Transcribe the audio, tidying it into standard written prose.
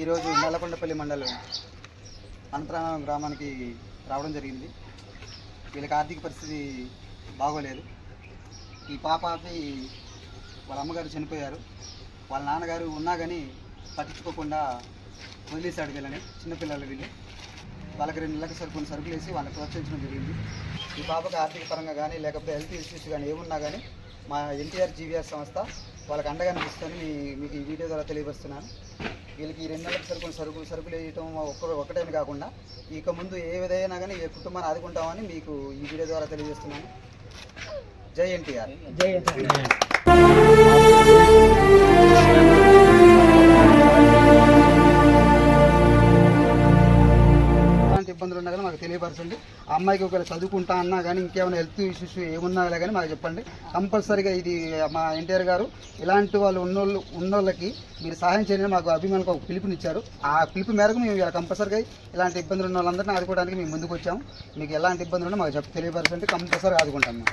ఈరోజు నల్లకొండపల్లి మండలం అనంతరామ గ్రామానికి రావడం జరిగింది. వీళ్ళకి ఆర్థిక పరిస్థితి బాగోలేదు. ఈ పాపకి వాళ్ళ అమ్మగారు చనిపోయారు. వాళ్ళ నాన్నగారు ఉన్నా కానీ పట్టించుకోకుండా వదిలేశాడు వీళ్ళని. చిన్నపిల్లలు వీళ్ళు. వాళ్ళకి 2 నెలలకు సరుకులు వేసి వాళ్ళని ప్రోత్సహించడం జరిగింది. ఈ పాపకు ఆర్థిక పరంగా కానీ లేకపోతే హెల్త్ ఇష్యూస్ కానీ ఏమున్నా కానీ మా ఎన్టీఆర్ జీవీఆర్ సంస్థ వాళ్ళకి అండగా నిలుస్తుందని మీకు ఈ వీడియో ద్వారా తెలియపరుస్తున్నాను. వీళ్ళకి ఈ 2 నెలలకు సరుకులు వేయటం ఒక్కటేని కాకుండా ఇక ముందు ఏ విధంగా కానీ ఏ కుటుంబాన్ని ఆదుకుంటామని మీకు ఈ వీడియో ద్వారా తెలియజేస్తున్నాను. జై ఎన్టీఆర్. జై ఎన్టీఆర్. ఇబ్బందులు ఉన్నా కానీ మాకు తెలియపరచండి. ఆ అమ్మాయికి ఒకవేళ చదువుకుంటా అన్నా కానీ ఇంకేమైనా హెల్త్ ఇష్యూస్ ఏమున్నా కానీ మాకు చెప్పండి. కంపల్సరీగా ఇది మా ఎన్టీఆర్ గారు ఇలాంటి వాళ్ళు ఉన్నోళ్ళకి మీరు సహాయం చేయని మాకు అభిమానులకు ఒక పిలుపునిచ్చారు. ఆ పిలుపు మేరకు మేము కంపల్సరీగా ఇలాంటి ఇబ్బందులు ఉన్న వాళ్ళందరినీ ఆదుకోవడానికి మేము ముందుకు వచ్చాము. మీకు ఎలాంటి ఇబ్బందులు ఉన్నా మాకు తెలియపరచండి. కంపల్సరీగా ఆదుకుంటాం మేము.